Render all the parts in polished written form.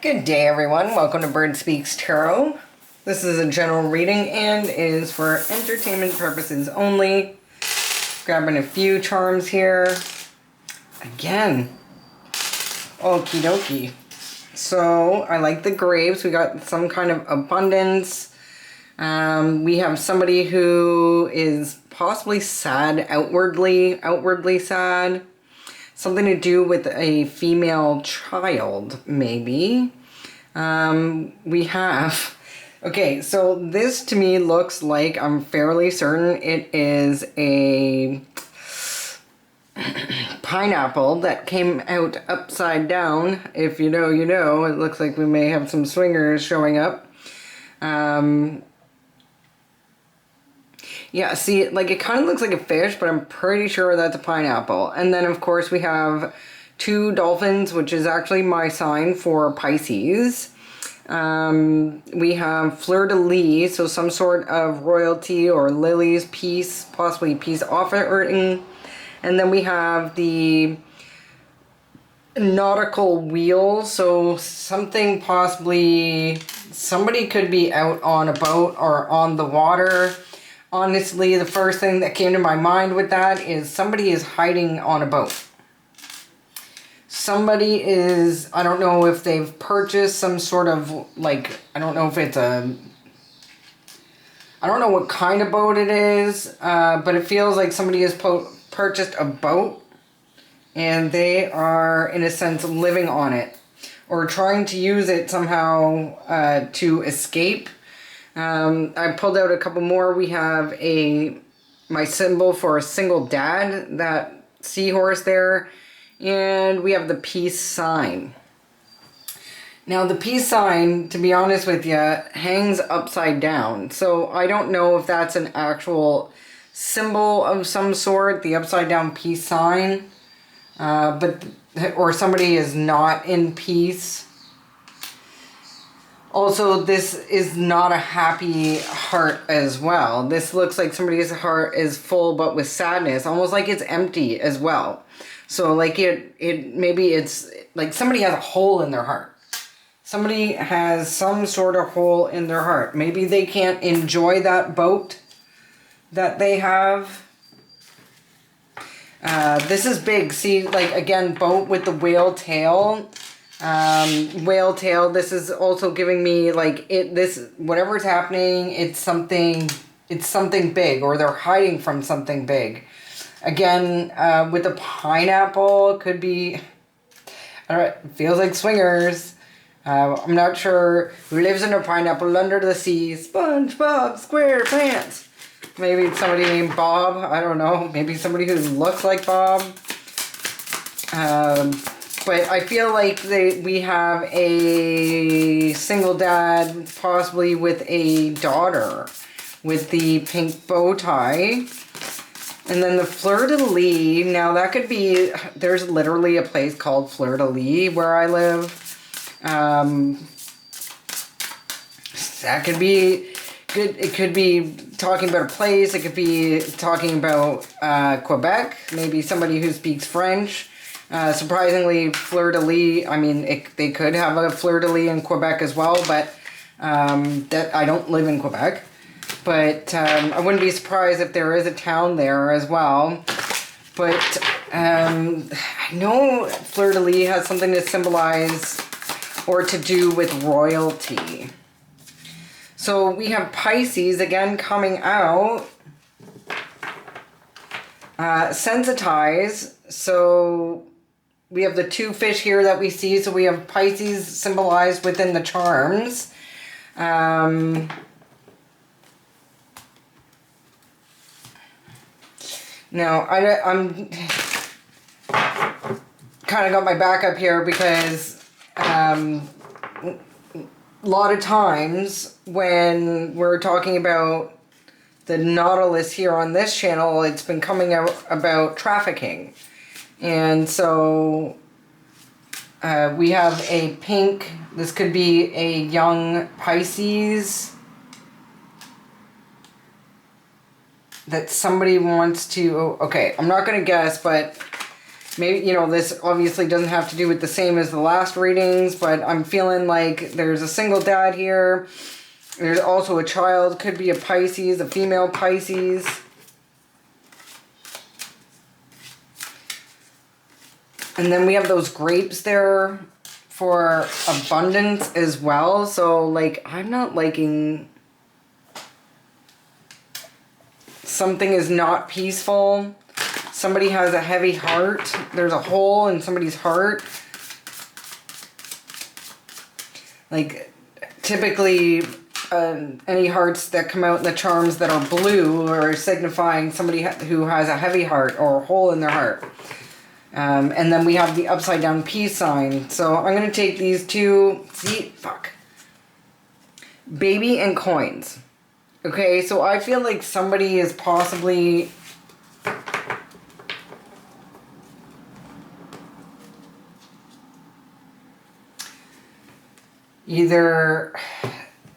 Good day, everyone. Welcome to Bird Speaks Tarot. This is a general reading and is for entertainment purposes only. Grabbing a few charms here. Again. Okie dokie. So, I like the grapes. We got some kind of abundance. We have somebody who is possibly sad, outwardly sad. Something to do with a female child, maybe. We have... Okay, so this to me looks like, I'm fairly certain it is a pineapple that came out upside down. If you know, you know. It looks like we may have some swingers showing up. Yeah, see, like it kind of looks like a fish, but I'm pretty sure that's a pineapple. And then, of course, we have two dolphins, which is actually my sign for Pisces. We have fleur-de-lis, so some sort of royalty or lilies, peace, possibly peace offering. And then we have the nautical wheel, so something possibly, somebody could be out on a boat or on the water. Honestly, the first thing that came to my mind with that is somebody is hiding on a boat. Somebody is, I don't know if they've purchased some sort of, like, I don't know if it's a, I don't know what kind of boat it is, but it feels like somebody has purchased a boat and they are, in a sense, living on it or trying to use it somehow to escape. I pulled out a couple more. We have my symbol for a single dad, that seahorse there, and we have the peace sign. Now the peace sign, to be honest with you, hangs upside down. So I don't know if that's an actual symbol of some sort, the upside down peace sign, or somebody is not in peace. Also, this is not a happy heart as well. This looks like somebody's heart is full but with sadness, almost like it's empty as well. So like maybe it's like somebody has a hole in their heart. Somebody has some sort of hole in their heart. Maybe they can't enjoy that boat that they have. This is big. See, like again, boat with the whale tail. Whale tail, this is also giving me like whatever's happening, it's something big, or they're hiding from something big. Again, with the pineapple, it could be, it feels like swingers. I'm not sure who lives in a pineapple under the sea. SpongeBob SquarePants. Maybe it's somebody named Bob, I don't know. Maybe somebody who looks like Bob. But I feel like we have a single dad, possibly with a daughter, with the pink bow tie. And then the fleur-de-lis, now that could be, there's literally a place called Fleur-de-lis where I live. That could be good. It could be talking about a place. It could be talking about Quebec, maybe somebody who speaks French. Surprisingly, fleur-de-lis, I mean, they could have a fleur-de-lis in Quebec as well, but that I don't live in Quebec. But I wouldn't be surprised if there is a town there as well. But I know fleur-de-lis has something to symbolize or to do with royalty. So we have Pisces again coming out. Sensitize, so we have the two fish here that we see. So we have Pisces symbolized within the charms. Now, I'm kind of got my back up here because a lot of times when we're talking about the Nautilus here on this channel, it's been coming out about trafficking. And so we have a pink, this could be a young Pisces that somebody wants to, okay, I'm not going to guess, but Maybe, you know, this obviously doesn't have to do with the same as the last readings, but I'm feeling like there's a single dad here. There's also a child, could be a Pisces, a female Pisces. And then we have those grapes there for abundance as well. So, like, I'm not liking... Something is not peaceful. Somebody has a heavy heart. There's a hole in somebody's heart. Like, typically, any hearts that come out in the charms that are blue are signifying somebody who has a heavy heart or a hole in their heart. And then we have the upside down peace sign. So I'm going to take these two. See? Fuck. Baby and coins. Okay, so I feel like somebody is possibly... either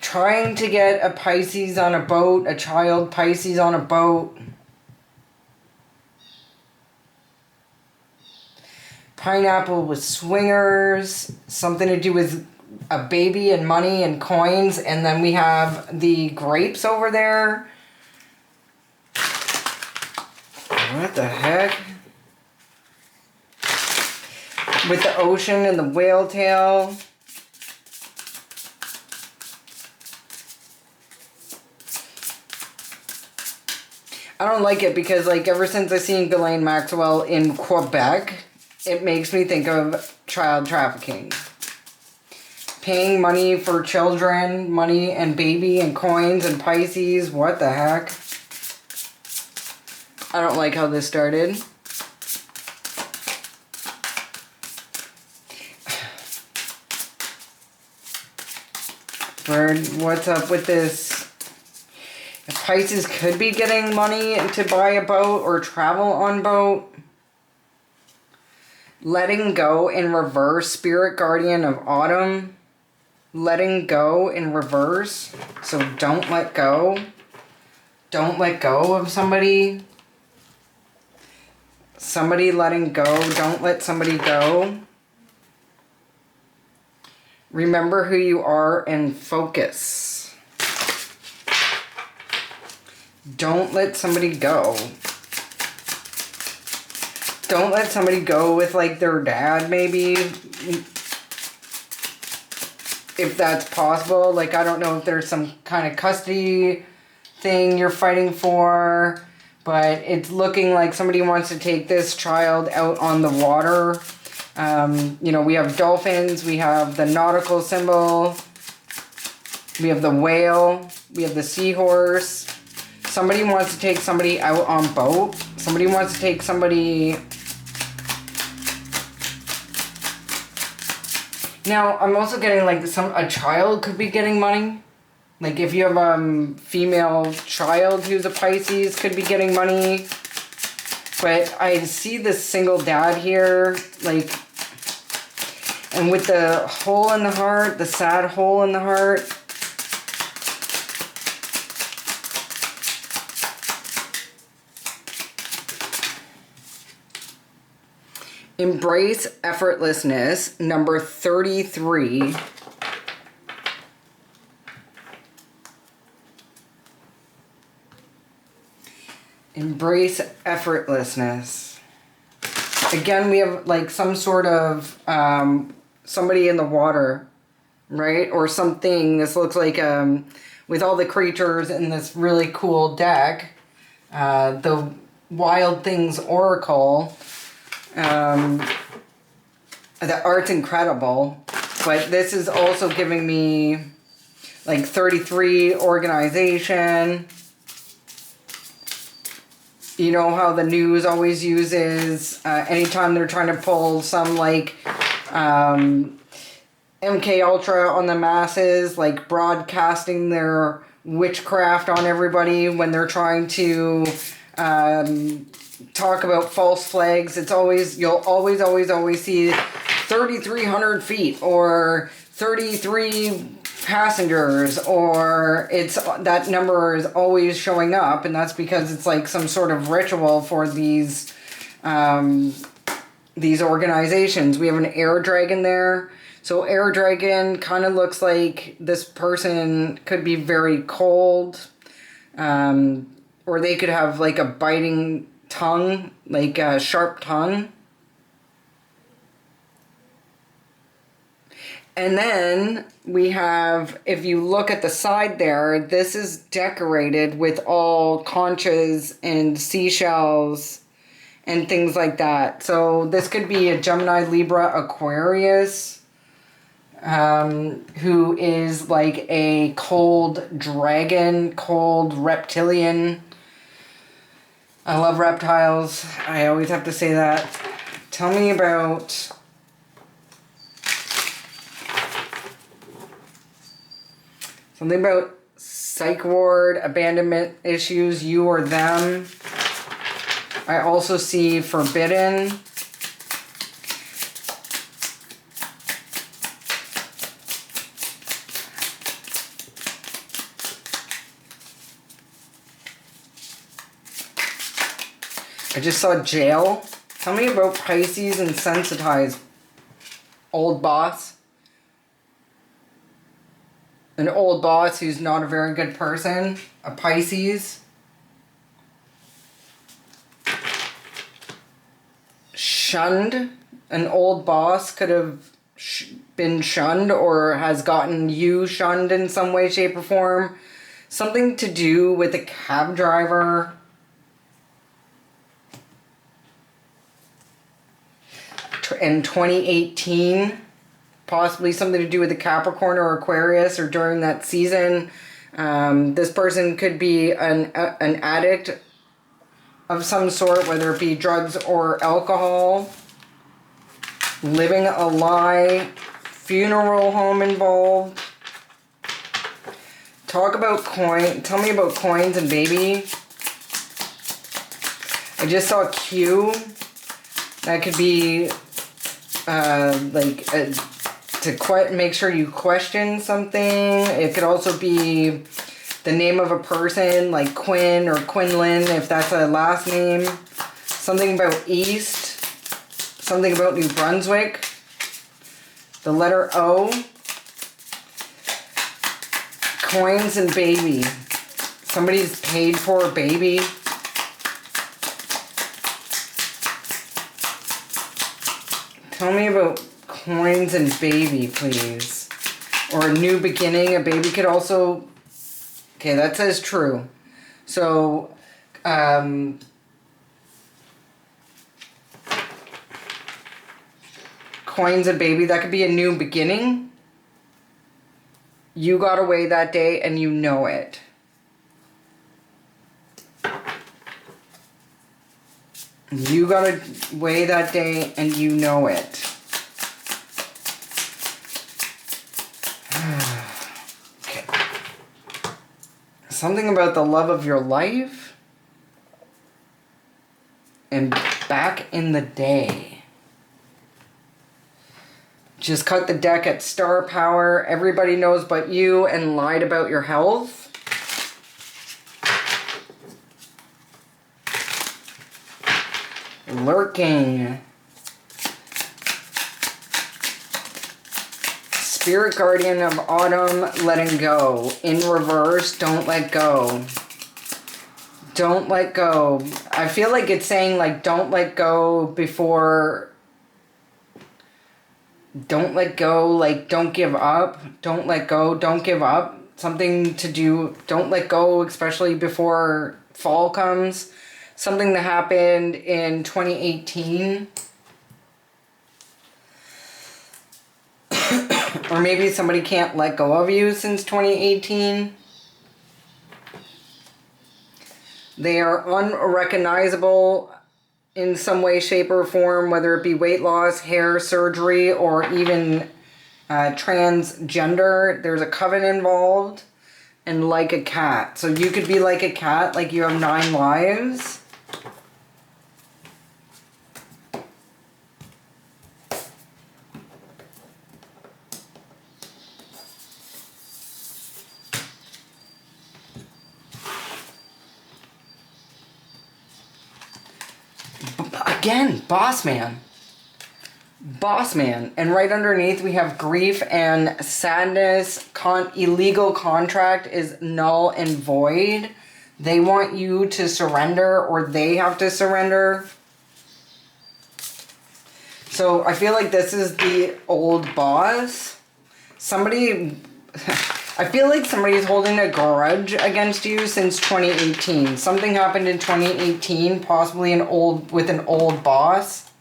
trying to get a Pisces on a boat, a child Pisces on a boat. Pineapple with swingers, something to do with a baby and money and coins. And then we have the grapes over there. What the heck? With the ocean and the whale tail. I don't like it because, like, ever since I seen Ghislaine Maxwell in Quebec, it makes me think of child trafficking. Paying money for children, money and baby and coins and Pisces. What the heck? I don't like how this started. Bird, what's up with this? Pisces could be getting money to buy a boat or travel on boat. Letting go in reverse. Spirit guardian of autumn. Letting go in reverse. So don't let go. Don't let go of somebody. Somebody letting go. Don't let somebody go. Remember who you are and focus. Don't let somebody go. Don't let somebody go with, like, their dad, maybe. If that's possible. Like, I don't know if there's some kind of custody thing you're fighting for. But it's looking like somebody wants to take this child out on the water. You know, we have dolphins. We have the nautical symbol. We have the whale. We have the seahorse. Somebody wants to take somebody out on boat. Somebody wants to take somebody... Now, I'm also getting, like, a child could be getting money. Like, if you have a female child who's a Pisces, could be getting money. But I see this single dad here, like... And with the hole in the heart, the sad hole in the heart... Embrace effortlessness, number 33. Embrace effortlessness. Again, we have, like, some sort of somebody in the water, right? Or something. This looks like with all the creatures in this really cool deck, the Wild Things Oracle. The art's incredible, but this is also giving me, like, 33 organization. You know how the news always uses, anytime they're trying to pull some, like, MK Ultra on the masses, like, broadcasting their witchcraft on everybody when they're trying to, talk about false flags. It's always, you'll always see 3,300 feet or 33 passengers, or it's that number is always showing up, and that's because it's like some sort of ritual for these these organizations. We have an air dragon there. So air dragon kind of looks like this person could be very cold, or they could have like a biting tongue, like a sharp tongue. And then we have, if you look at the side there, this is decorated with all conchas and seashells and things like that. So this could be a Gemini, Libra, Aquarius, who is like a cold dragon, cold reptilian. I love reptiles. I always have to say that. Tell me about... something about psych ward, abandonment issues, you or them. I also see forbidden. I just saw jail. Tell me about Pisces and sensitized. Old boss. An old boss who's not a very good person. A Pisces. Shunned. An old boss could have been shunned or has gotten you shunned in some way, shape, or form. Something to do with a cab driver. In 2018. Possibly something to do with the Capricorn or Aquarius or during that season. This person could be an addict of some sort, whether it be drugs or alcohol. Living a lie. Funeral home involved. Talk about coin. Tell me about coins and baby. I just saw Q. That could be to make sure you question something. It could also be the name of a person, like Quinn or Quinlan, if that's a last name. Something about East. Something about New Brunswick. The letter O. Coins and baby. Somebody's paid for a baby. Tell me about coins and baby, please. Or a new beginning. A baby could also... Okay, that says true. So, coins and baby, that could be a new beginning. You got away that day and you know it. You got away that day and you know it. Okay. Something about the love of your life. And back in the day. Just cut the deck at star power. Everybody knows but you and lied about your health. Lurking. Spirit guardian of autumn, letting go. In reverse, don't let go. Don't let go. I feel like it's saying like don't let go before... Don't let go, like don't give up. Don't let go, don't give up. Something to do, don't let go, especially before fall comes. Something that happened in 2018. Or maybe somebody can't let go of you since 2018. They are unrecognizable in some way, shape, or form, whether it be weight loss, hair surgery, or even transgender. There's a coven involved. And like a cat. So you could be like a cat, like you have 9 lives. Again, boss man. Boss man. And right underneath we have grief and sadness. Illegal contract is null and void. They want you to surrender, or they have to surrender. So I feel like this is the old boss. Somebody... I feel like somebody's holding a grudge against you since 2018. Something happened in 2018, possibly with an old boss.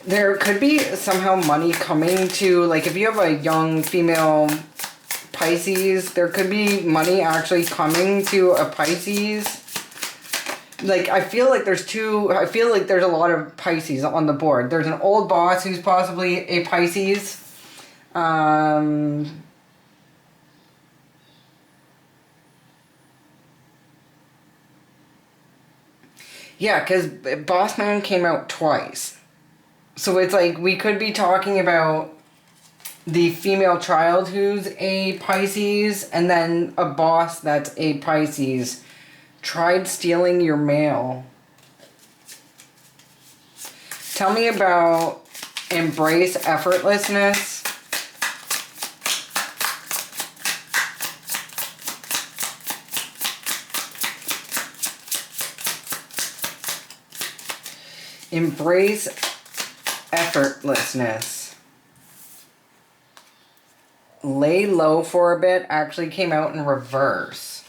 There could be somehow money coming to, like, if you have a young female Pisces, there could be money actually coming to a Pisces. Like, I feel like there's a lot of Pisces on the board. There's an old boss who's possibly a Pisces. Yeah, because Boss Man came out twice. So it's like we could be talking about the female child who's a Pisces, and then a boss that's a Pisces tried stealing your mail. Tell me about embrace effortlessness. Embrace effortlessness. Lay low for a bit actually came out in reverse.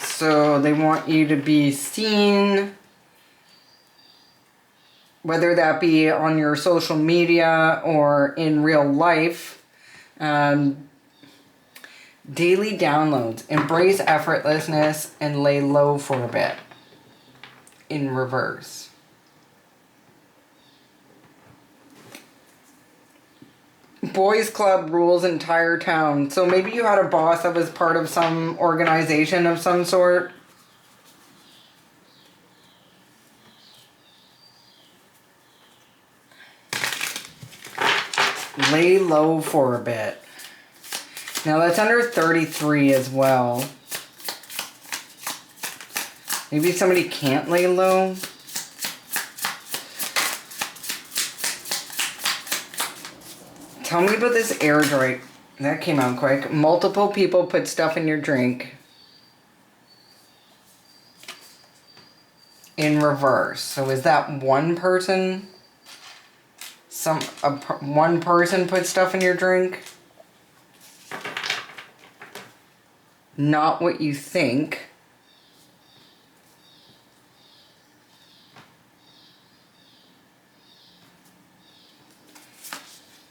So they want you to be seen, whether that be on your social media or in real life. Daily downloads. Embrace effortlessness and lay low for a bit. In reverse. Boys Club rules entire town. So maybe you had a boss that was part of some organization of some sort. Lay low for a bit. Now that's under 33 as well. Maybe somebody can't lay low. Tell me about this air drink. That came out quick. Multiple people put stuff in your drink. In reverse. So is that one person? One person put stuff in your drink? Not what you think.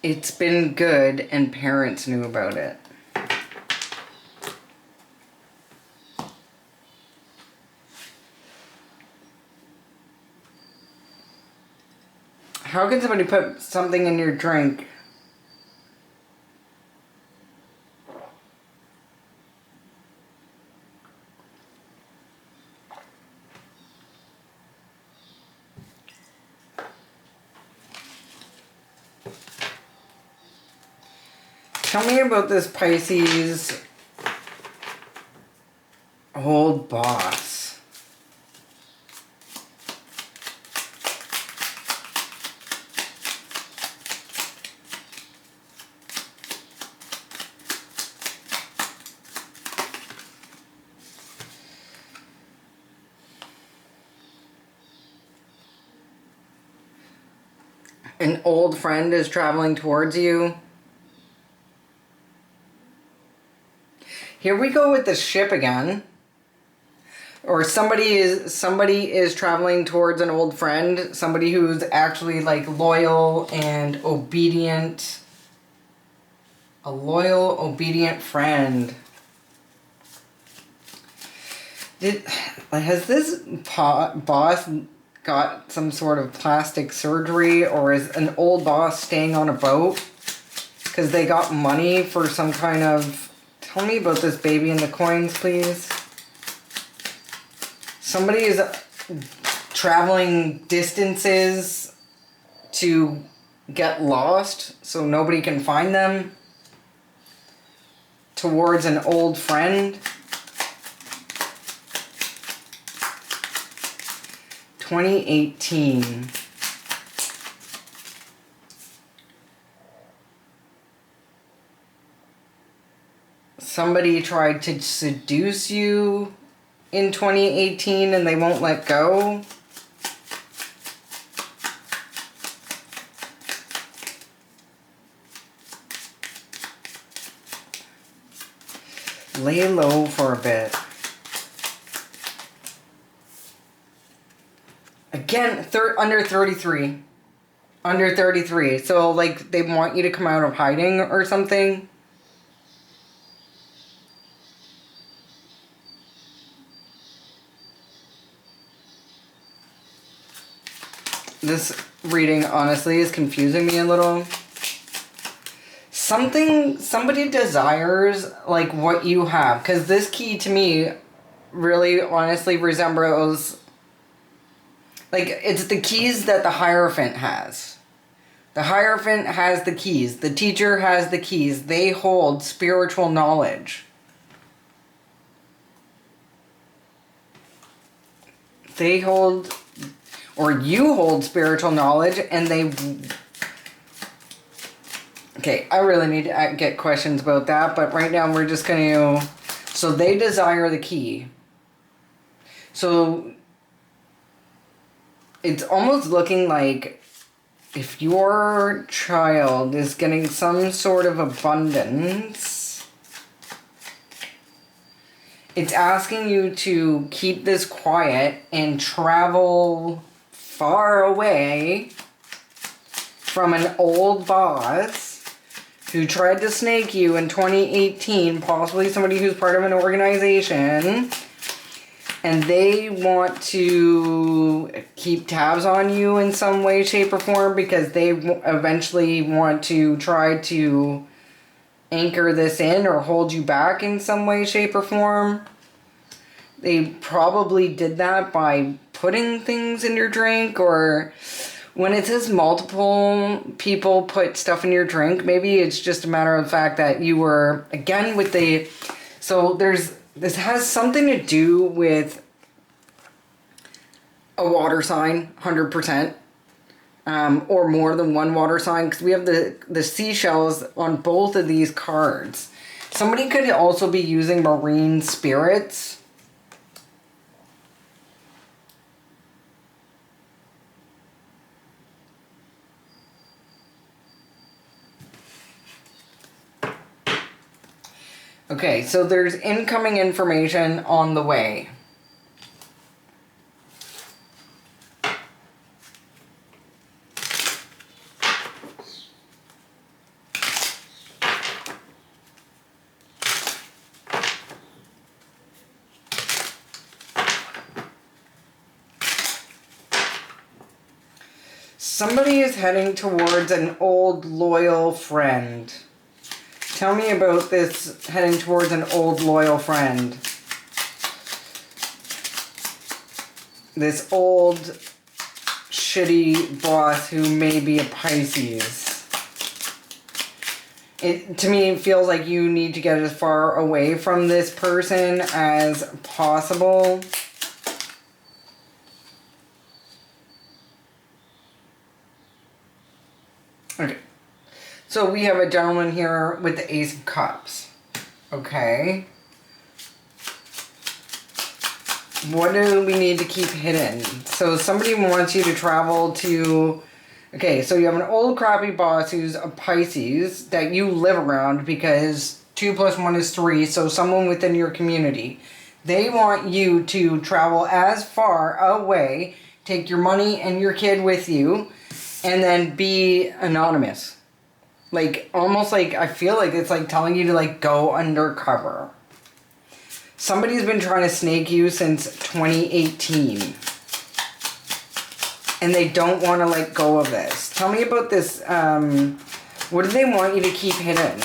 It's been good and parents knew about it. How can somebody put something in your drink? Tell me about this Pisces old boss. An old friend is traveling towards you. Here we go with the ship again. Or somebody is traveling towards an old friend, somebody who's actually like loyal and obedient. A loyal, obedient friend. Has this boss got some sort of plastic surgery, or is an old boss staying on a boat because they got money for some kind of... Tell me about this baby and the coins, please. Somebody is traveling distances to get lost so nobody can find them towards an old friend. 2018. Somebody tried to seduce you in 2018 and they won't let go. Lay low for a bit. Again, under 33. Under 33. So, like, they want you to come out of hiding or something. This reading, honestly, is confusing me a little. Somebody desires, like, what you have. Because this key, to me, really, honestly, resembles... Like, it's the keys that the Hierophant has. The Hierophant has the keys. The teacher has the keys. They hold spiritual knowledge. They hold... Or you hold spiritual knowledge, and they... Okay, I really need to get questions about that, but right now we're just going to... So they desire the key. So it's almost looking like if your child is getting some sort of abundance, it's asking you to keep this quiet and travel far away from an old boss who tried to snake you in 2018, possibly somebody who's part of an organization, and they want to keep tabs on you in some way, shape, or form because they eventually want to try to anchor this in or hold you back in some way, shape, or form. They probably did that by putting things in your drink, or when it says multiple people put stuff in your drink, maybe it's just a matter of the fact that you were, again, with the... So this has something to do with a water sign, 100%. Or more than one water sign, because we have the seashells on both of these cards. Somebody could also be using marine spirits. Okay, so there's incoming information on the way. Somebody is heading towards an old loyal friend. Tell me about this heading towards an old loyal friend. This old shitty boss who may be a Pisces. To me, it feels like you need to get as far away from this person as possible. Okay. So we have a gentleman here with the Ace of Cups. Okay. What do we need to keep hidden? So somebody wants you to travel to... Okay, so you have an old crappy boss who's a Pisces that you live around because 2 + 1 is 3, so someone within your community. They want you to travel as far away, take your money and your kid with you, and then be anonymous. Like, almost like, I feel like it's like telling you to, like, go undercover. Somebody's been trying to snake you since 2018. And they don't want to let go of this. Tell me about this, what do they want you to keep hidden?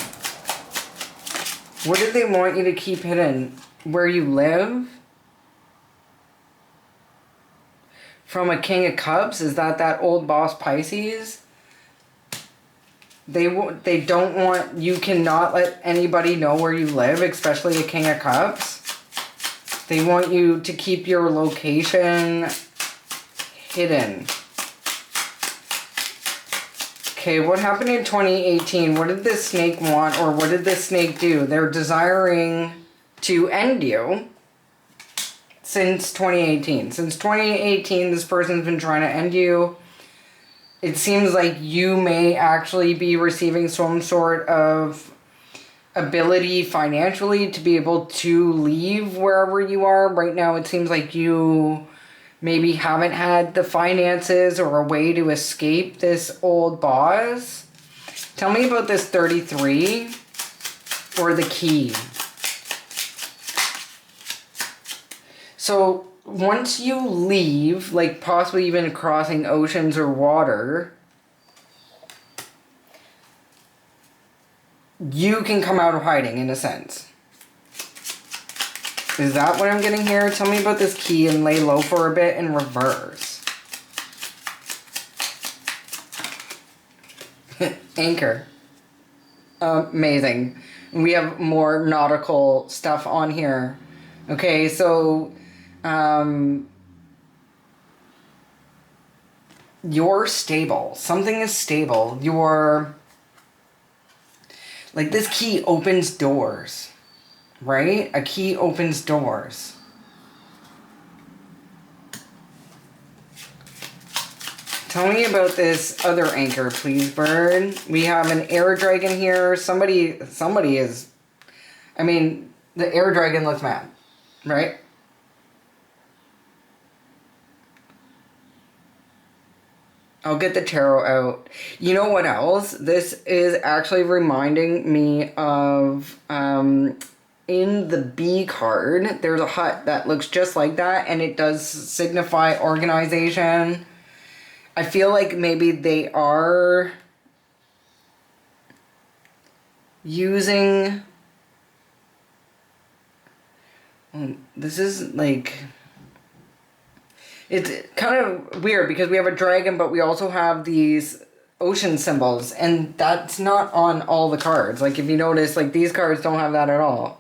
What do they want you to keep hidden? Where you live? From a King of Cups? Is that old boss Pisces? They don't want... You cannot let anybody know where you live, especially a King of Cups. They want you to keep your location hidden. Okay, what happened in 2018? What did this snake want, or what did this snake do? They're desiring to end you since 2018. Since 2018, this person's been trying to end you. It seems like you may actually be receiving some sort of ability financially to be able to leave wherever you are. Right now, it seems like you maybe haven't had the finances or a way to escape this old boss. Tell me about this 33 or the key. So once you leave, like possibly even crossing oceans or water, you can come out of hiding in a sense. Is that what I'm getting here? Tell me about this key and lay low for a bit in reverse. Anchor. Amazing. We have more nautical stuff on here. Okay, so you're stable. Something is stable. You're like, this key opens doors. Right? A key opens doors. Tell me about this other anchor, please, bird. We have an air dragon here. Somebody is... I mean, the air dragon looks mad. Right? I'll get the tarot out. You know what else? This is actually reminding me of... in the B card, there's a hut that looks just like that, and it does signify organization. I feel like maybe they are using... This is like... It's kind of weird because we have a dragon, but we also have these ocean symbols, and that's not on all the cards. Like, if you notice, like, these cards don't have that at all.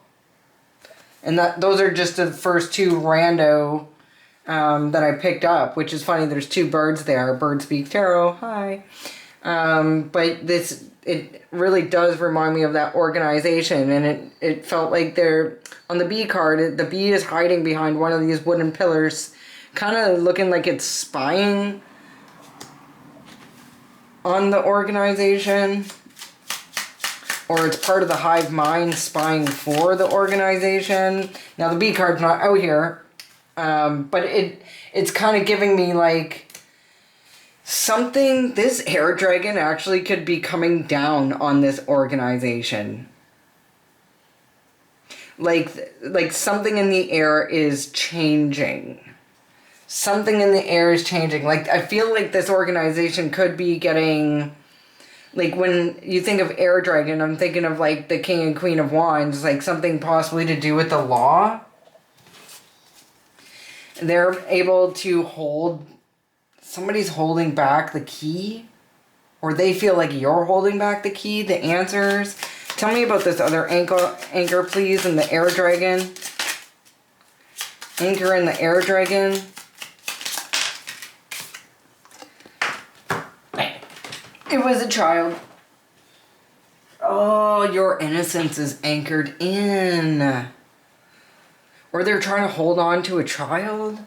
And those are just the first two rando that I picked up, which is funny. There's two birds there. Bird Speak Tarot. Hi. But it really does remind me of that organization. And it felt like they're, on the bee card, the bee is hiding behind one of these wooden pillars, kind of looking like it's spying on the organization. Or it's part of the hive mind spying for the organization. Now, the bee card's not out here. But it's kind of giving me, like, something... This air dragon actually could be coming down on this organization. Like something in the air is changing. Something in the air is changing. Like, I feel like this organization could be getting... Like, when you think of air dragon, I'm thinking of, like, the king and queen of wands, like something possibly to do with the law. They're able to hold... Somebody's holding back the key. Or they feel like you're holding back the key, the answers. Tell me about this other anchor, please, and the air dragon. Anchor and the air dragon. It was a child. Oh, your innocence is anchored in. Or they're trying to hold on to a child.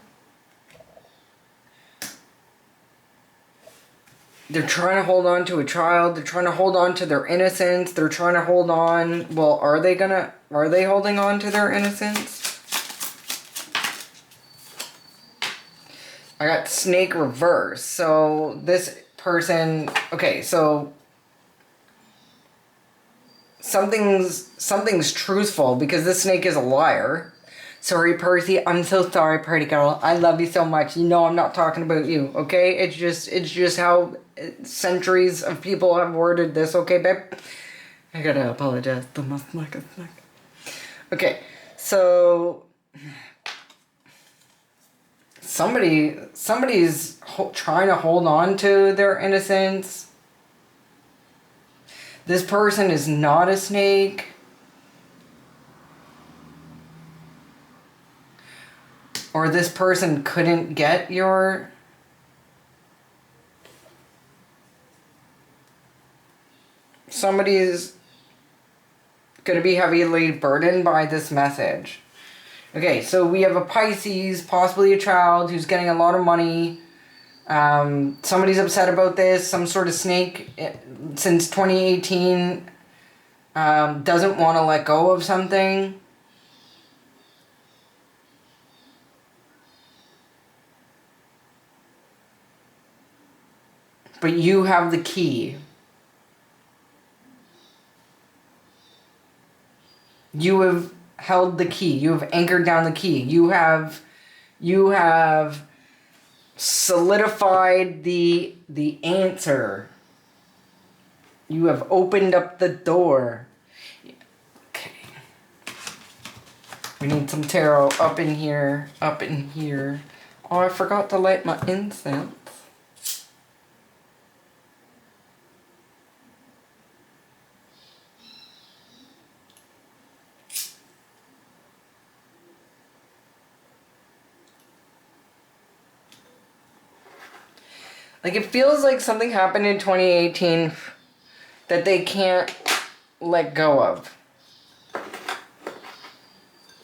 They're trying to hold on to a child. They're trying to hold on to their innocence. They're trying to hold on. Well, are they holding on to their innocence? I got snake reverse. So this person, okay, so something's truthful because this snake is a liar. Sorry, Percy. I'm so sorry, pretty girl. I love you so much. You know I'm not talking about you, okay? It's just how centuries of people have worded this, okay, babe? I gotta apologize. Okay, so somebody's trying to hold on to their innocence. This person is not a snake. Or this person couldn't get your somebody's going to be heavily burdened by this message. Okay, so we have a Pisces, possibly a child, who's getting a lot of money. Somebody's upset about this. Some sort of snake since 2018 doesn't want to let go of something. But you have the key. You have held the key. You have anchored down the key. You have solidified the answer. You have opened up the door. Okay. We need some tarot up in here, up in here. Oh, I forgot to light my incense. Like, it feels like something happened in 2018 that they can't let go of.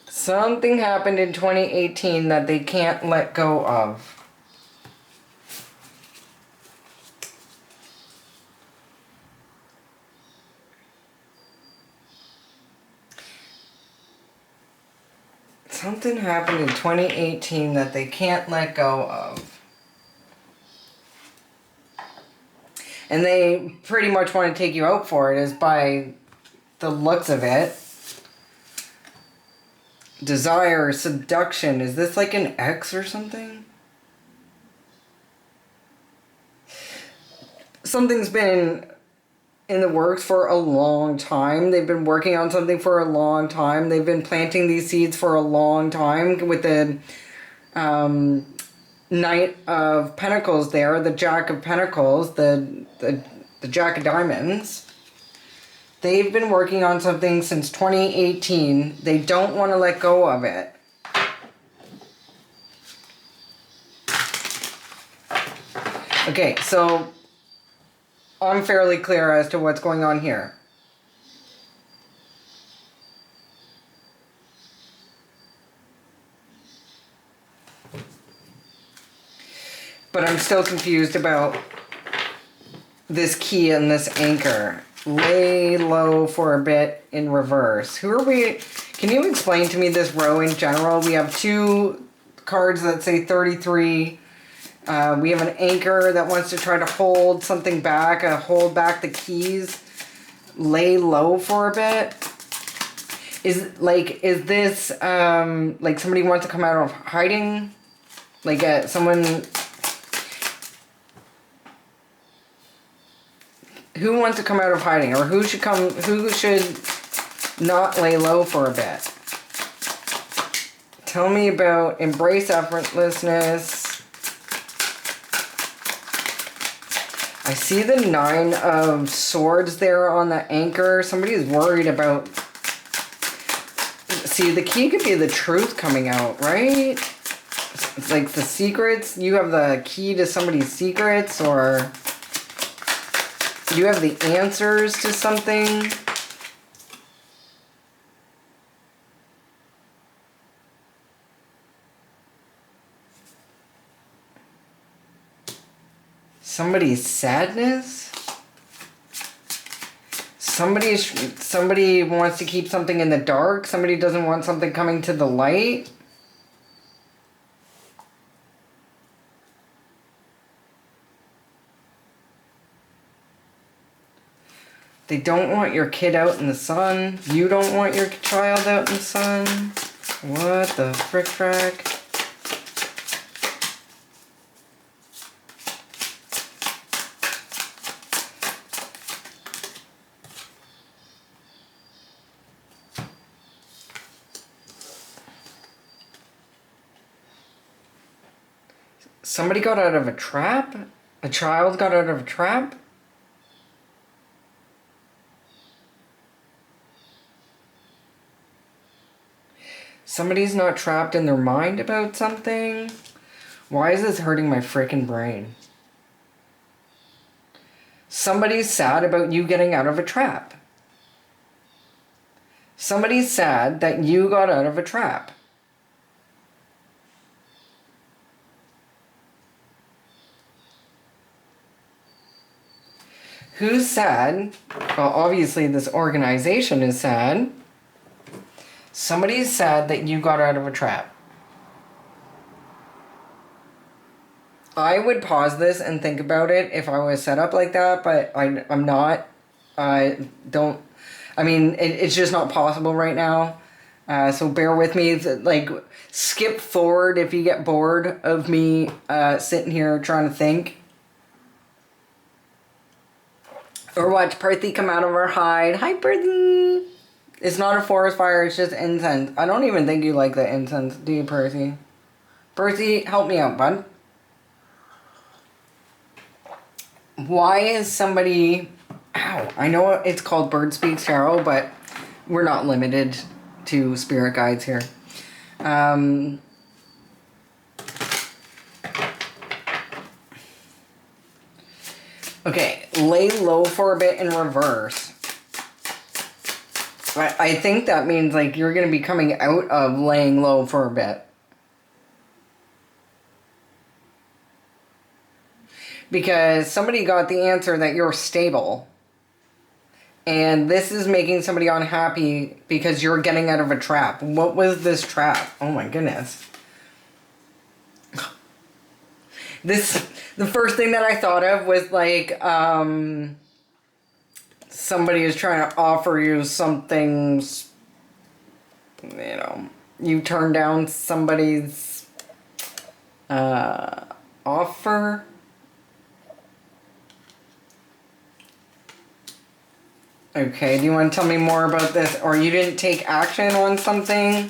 Something happened in 2018 that they can't let go of. Something happened in 2018 that they can't let go of. And they pretty much want to take you out for it, is by the looks of it. Desire, seduction. Is this like an ex or something? Something's been in the works for a long time. They've been working on something for a long time. They've been planting these seeds for a long time with the Knight of Pentacles there, the Jack of Pentacles, the Jack of Diamonds. They've been working on something since 2018. They don't want to let go of it. Okay, so I'm fairly clear as to what's going on here. But I'm still confused about this key and this anchor. Lay low for a bit in reverse. Who are we? Can you explain to me this row in general? We have two cards that say 33. We have an anchor that wants to try to hold something back, hold back the keys. Lay low for a bit. Is this like somebody wants to come out of hiding? Like someone... Who wants to come out of hiding, or who should not lay low for a bit? Tell me about embrace effortlessness. I see the 9 of Swords there on the anchor. Somebody's worried about... See, the key could be the truth coming out, right? It's like the secrets. You have the key to somebody's secrets, or... You have the answers to something. Somebody's sadness. Somebody wants to keep something in the dark. Somebody doesn't want something coming to the light. They don't want your kid out in the sun. You don't want your child out in the sun. What the frick-frack? Somebody got out of a trap? A child got out of a trap? Somebody's not trapped in their mind about something? Why is this hurting my freaking brain? Somebody's sad about you getting out of a trap. Somebody's sad that you got out of a trap. Who's sad? Well, obviously this organization is sad. Somebody's sad that you got out of a trap. I would pause this and think about it if I was set up like that, but I'm not. It's just not possible right now. So bear with me. Like, skip forward if you get bored of me sitting here trying to think. Or watch Percy come out of her hide. Hi, Percy! It's not a forest fire, it's just incense. I don't even think you like the incense, do you, Percy? Percy, help me out, bud. Why is somebody... Ow, I know it's called Bird Speaks Tarot, but we're not limited to spirit guides here. Okay, lay low for a bit in reverse. I think that means like you're going to be coming out of laying low for a bit. Because somebody got the answer that you're stable. And this is making somebody unhappy because you're getting out of a trap. What was this trap? Oh my goodness. The first thing that I thought of was like, somebody is trying to offer you something, you turn down somebody's, offer. Okay, do you want to tell me more about this? Or you didn't take action on something?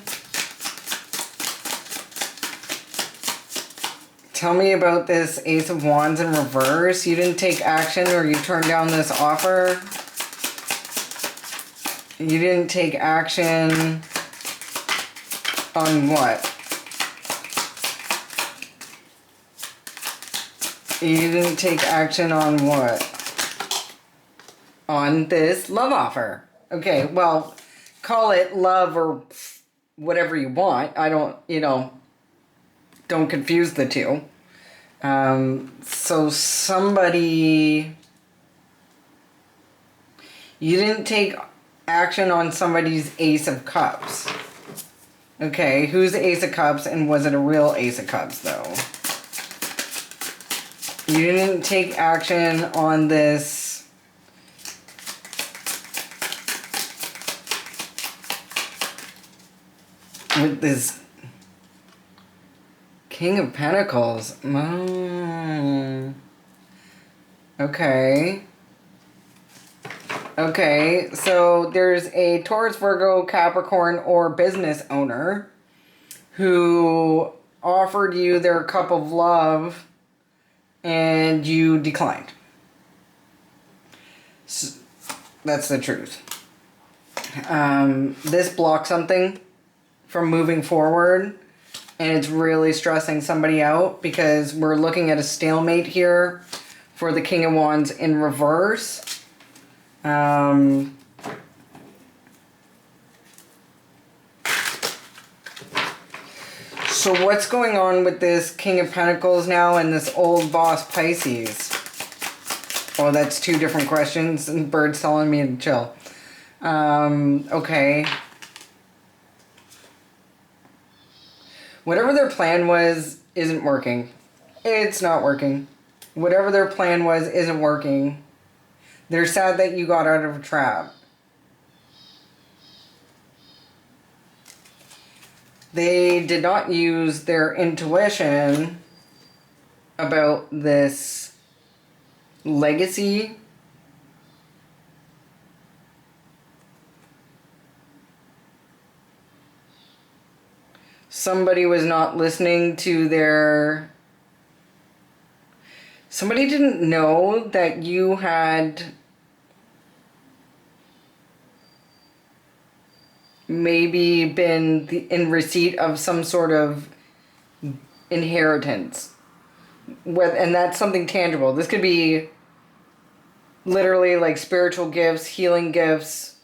Tell me about this Ace of Wands in reverse. You didn't take action or you turned down this offer. You didn't take action on what? You didn't take action on what? On this love offer. Okay, well, call it love or whatever you want. I don't, don't confuse the two. So somebody... You didn't take action on somebody's Ace of Cups. Okay, who's the Ace of Cups and was it a real Ace of Cups though? You didn't take action on this... with this King of Pentacles. Okay. Okay, so there's a Taurus, Virgo, Capricorn, or business owner who offered you their cup of love and you declined. So, that's the truth. This blocks something from moving forward, and it's really stressing somebody out because we're looking at a stalemate here for the King of Wands in reverse. So what's going on with this King of Pentacles now and this old boss Pisces? Oh, that's two different questions and Bird's telling me to chill. Okay. Whatever their plan was isn't working. It's not working. Whatever their plan was isn't working. They're sad that you got out of a trap. They did not use their intuition about this legacy. Somebody was not listening to their... Somebody didn't know that you had maybe been in receipt of some sort of inheritance. And that's something tangible. This could be literally like spiritual gifts, healing gifts,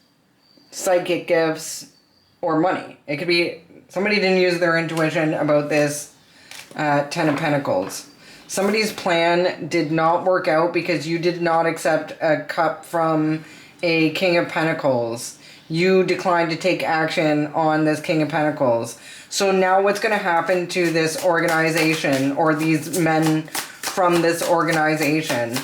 psychic gifts, or money. It could be somebody didn't use their intuition about this Ten of Pentacles. Somebody's plan did not work out because you did not accept a cup from a King of Pentacles. You declined to take action on this King of Pentacles. So now what's going to happen to this organization or these men from this organization?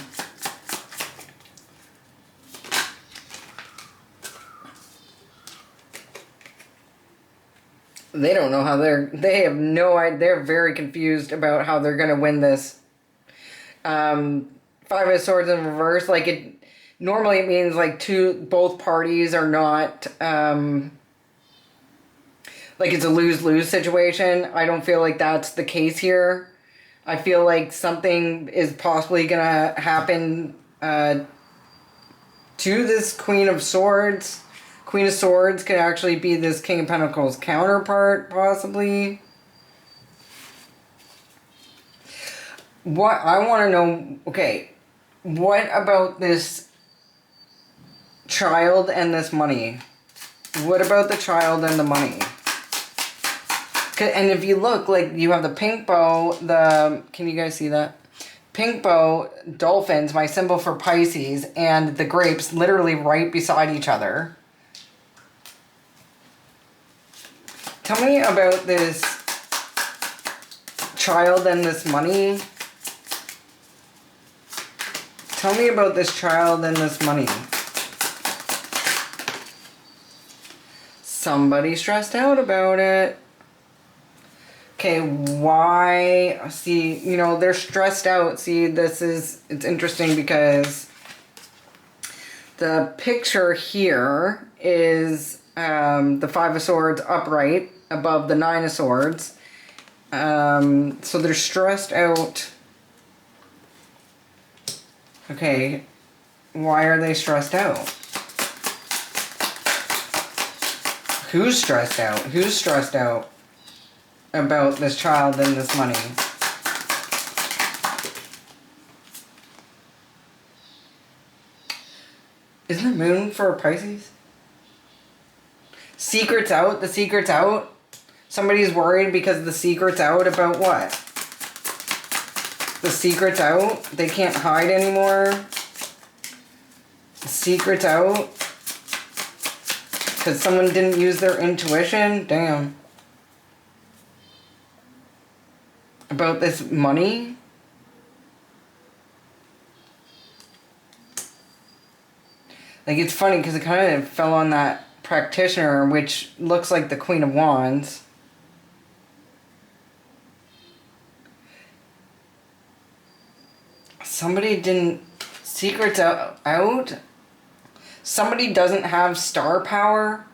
They don't know how they have no idea. They're very confused about how they're going to win this. Five of Swords in reverse, like normally it means like both parties are not, like it's a lose-lose situation. I don't feel like that's the case here. I feel like something is possibly going to happen, to this Queen of Swords. Queen of Swords could actually be this King of Pentacles counterpart, possibly. What I want to know, okay, what about this child and this money? What about the child and the money? And if you look, like, you have the pink bow, can you guys see that? Pink bow, dolphins, my symbol for Pisces, and the grapes literally right beside each other. Tell me about this child and this money. Tell me about this child and this money. Somebody stressed out about it. Okay, why? See, you know, they're stressed out. See, it's interesting because the picture here is the Five of Swords upright above the Nine of Swords. So they're stressed out. Okay, why are they stressed out? Who's stressed out? Who's stressed out about this child and this money? Isn't the moon for Pisces? Secret's out. The secret's out. Somebody's worried because the secret's out about what? The secret's out. They can't hide anymore. The secret's out. Because someone didn't use their intuition. Damn. About this money. Like, it's funny because it kind of fell on that practitioner, which looks like the Queen of Wands. Somebody didn't... Secrets out? Somebody doesn't have star power?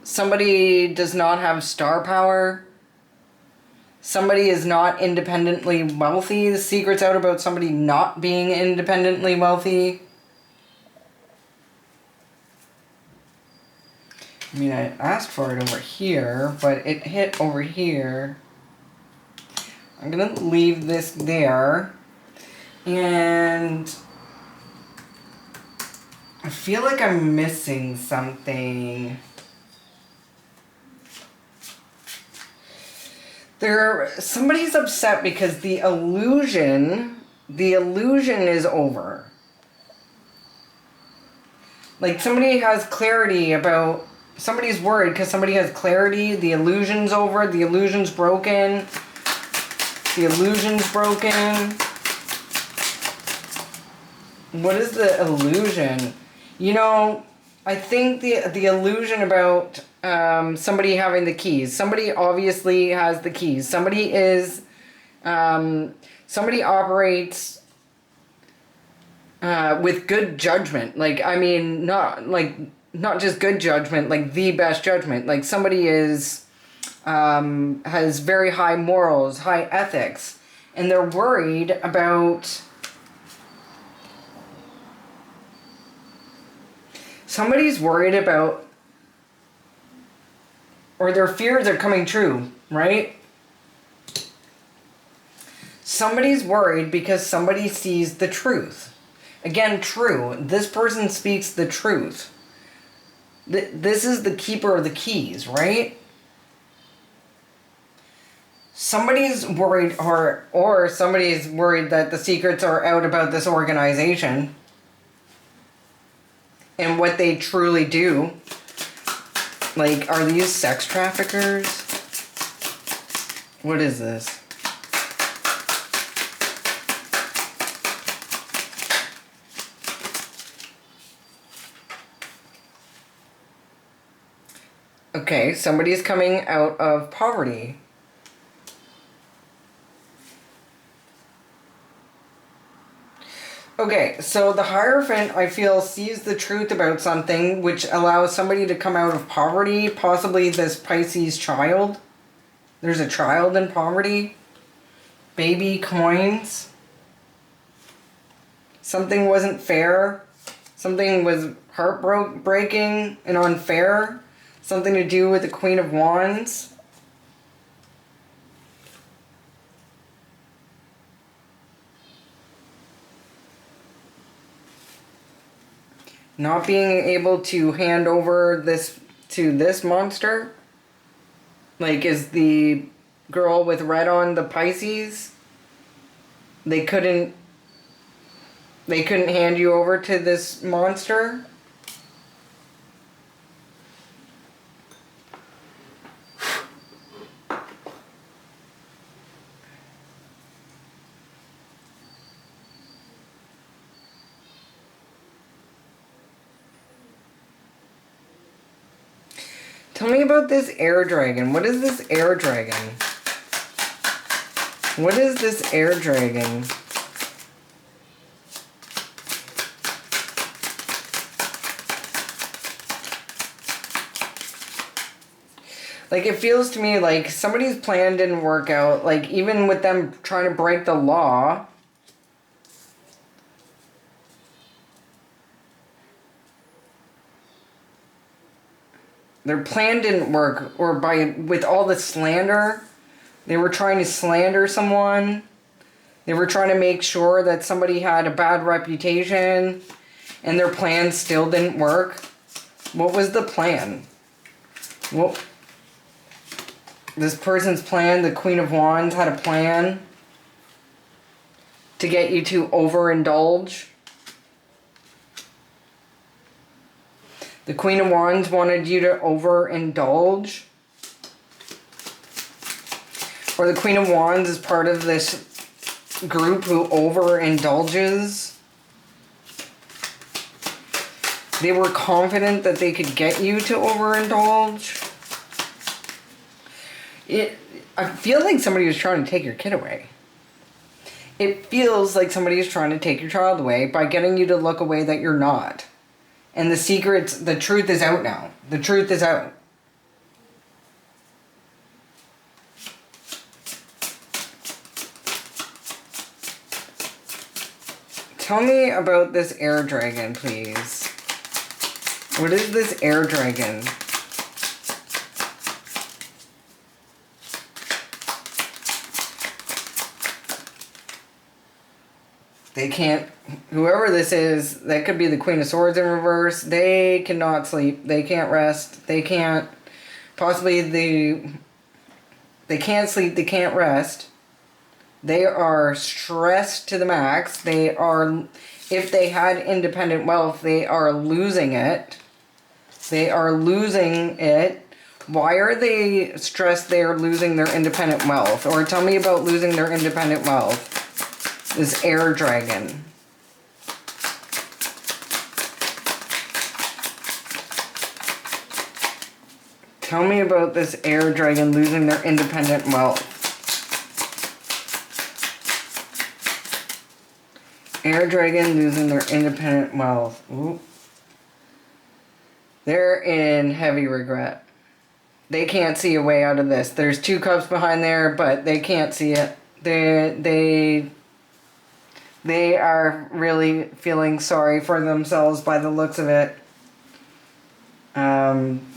Somebody does not have star power? Somebody is not independently wealthy? The secret's out about somebody not being independently wealthy? I mean, I asked for it over here, but it hit over here. I'm going to leave this there. And I feel like I'm missing something. Somebody's upset because the illusion is over. Like, somebody has clarity about... Somebody's worried because somebody has clarity. The illusion's over. The illusion's broken. The illusion's broken. What is the illusion? You know, I think the illusion about somebody having the keys. Somebody obviously has the keys. Somebody is... somebody operates with good judgment. Like, I mean, not just good judgment, like the best judgment. Like, somebody is... has very high morals, high ethics, and they're worried about... Somebody's worried about... Or their fears are coming true, right? Somebody's worried because somebody sees the truth. Again, true. This person speaks the truth. This is the keeper of the keys, right? Somebody's worried, or somebody's worried that the secrets are out about this organization and what they truly do. Like, are these sex traffickers? What is this? Okay, somebody's coming out of poverty. Okay, so the Hierophant, I feel, sees the truth about something which allows somebody to come out of poverty, possibly this Pisces child. There's a child in poverty. Baby coins. Something wasn't fair. Something was heartbreaking and unfair. Something to do with the Queen of Wands. Not being able to hand over this to this monster. Like, is the girl with red on the Pisces? They couldn't hand you over to this monster? Tell me about this air dragon. What is this air dragon? What is this air dragon? Like, it feels to me like somebody's plan didn't work out. Like, even with them trying to break the law. Their plan didn't work, or with all the slander, they were trying to slander someone. They were trying to make sure that somebody had a bad reputation, and their plan still didn't work. What was the plan? Well, this person's plan, the Queen of Wands, had a plan to get you to overindulge. The Queen of Wands wanted you to overindulge. Or the Queen of Wands is part of this group who overindulges. They were confident that they could get you to overindulge. I feel like somebody was trying to take your kid away. It feels like somebody is trying to take your child away by getting you to look away that you're not. And the truth is out now. The truth is out. Tell me about this air dragon, please. What is this air dragon? They can't, whoever this is, that could be the Queen of Swords in reverse, they cannot sleep, they can't rest, they can't, they can't sleep, they can't rest. They are stressed to the max. They are, if they had independent wealth, they are losing it. They are losing it. Why are they stressed they are losing their independent wealth? Or tell me about losing their independent wealth. This air dragon. Tell me about this air dragon losing their independent wealth. Air dragon losing their independent wealth. Ooh. They're in heavy regret. They can't see a way out of this. There's 2 cups behind there, but they can't see it. They are really feeling sorry for themselves by the looks of it.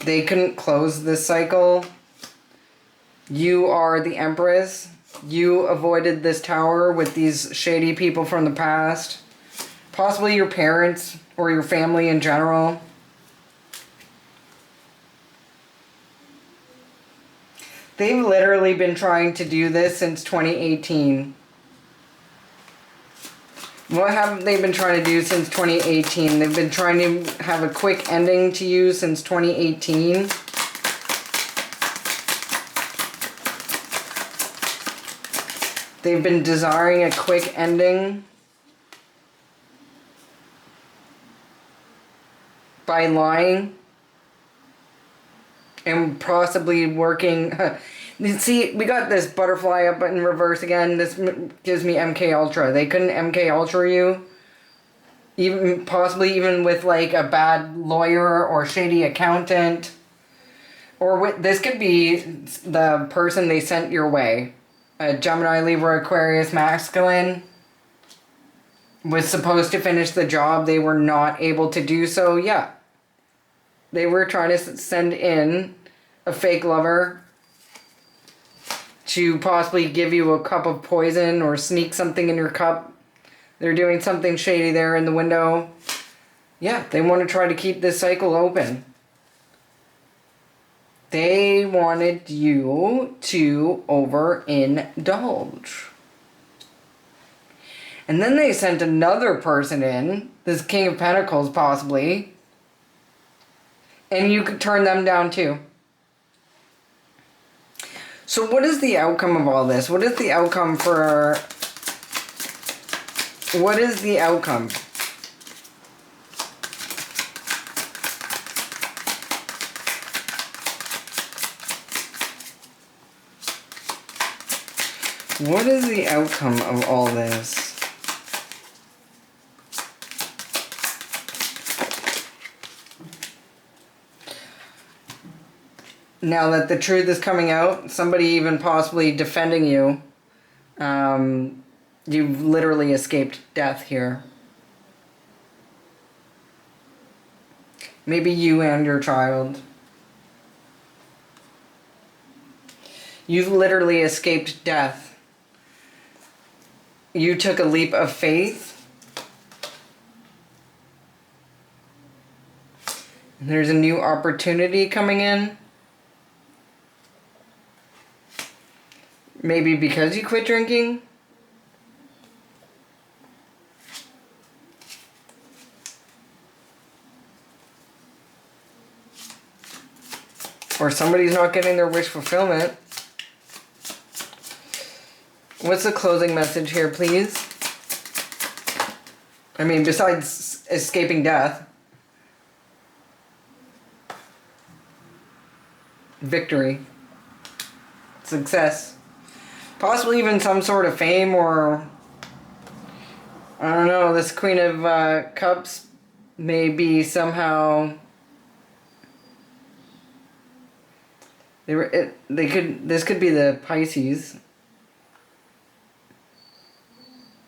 They couldn't close this cycle. You are the Empress. You avoided this tower with these shady people from the past. Possibly your parents or your family in general. They've literally been trying to do this since 2018. What have they been trying to do since 2018? They've been trying to have a quick ending to you since 2018. They've been desiring a quick ending by lying and possibly working. See, we got this butterfly up in reverse again. This gives me MK Ultra. They couldn't MK Ultra you, even possibly even with like a bad lawyer or shady accountant, or this could be the person they sent your way. A Gemini, Libra, Aquarius, masculine was supposed to finish the job. They were not able to do so. Yeah, they were trying to send in a fake lover to possibly give you a cup of poison or sneak something in your cup. They're doing something shady there in the window. Yeah, they want to try to keep this cycle open. They wanted you to overindulge. And then they sent another person in, this King of Pentacles possibly, and you could turn them down too. So what is the outcome of all this? What is the outcome for... What is the outcome? What is the outcome of all this? Now that the truth is coming out, somebody even possibly defending you, you've literally escaped death here. Maybe you and your child. You've literally escaped death. You took a leap of faith. There's a new opportunity coming in. Maybe because you quit drinking. Or somebody's not getting their wish fulfillment. What's the closing message here, please? I mean, besides escaping death. Victory. Success. Possibly even some sort of fame or... I don't know, this Queen of Cups may be somehow... This could be the Pisces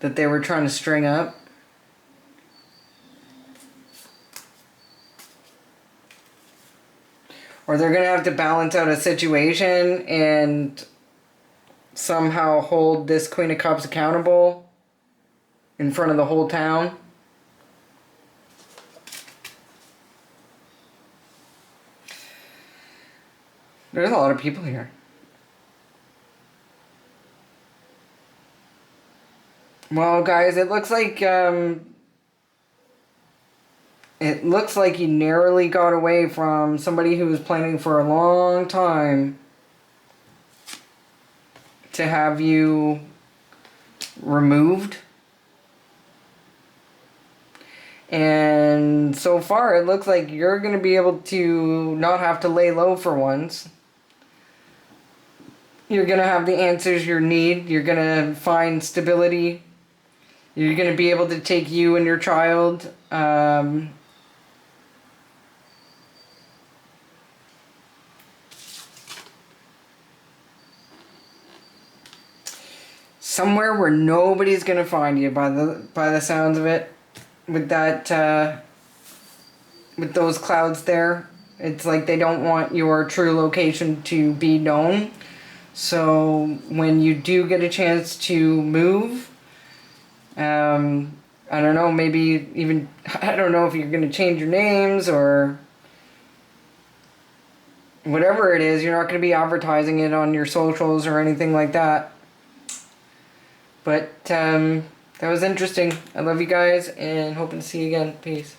that they were trying to string up. Or they're going to have to balance out a situation and somehow hold this Queen of Cups accountable in front of the whole town. There's a lot of people here. Well, guys, it looks like you narrowly got away from somebody who was planning for a long time to have you removed. And so far, it looks like you're going to be able to not have to lay low for once. You're going to have the answers you need. You're going to find stability. You're going to be able to take you and your child. Somewhere where nobody's going to find you by the sounds of it. With that, with those clouds there. It's like they don't want your true location to be known. So when you do get a chance to move, I I don't know, maybe even, I don't know if you're going to change your names or whatever it is. You're not going to be advertising it on your socials or anything like that. But that was interesting. I love you guys and hoping to see you again. Peace.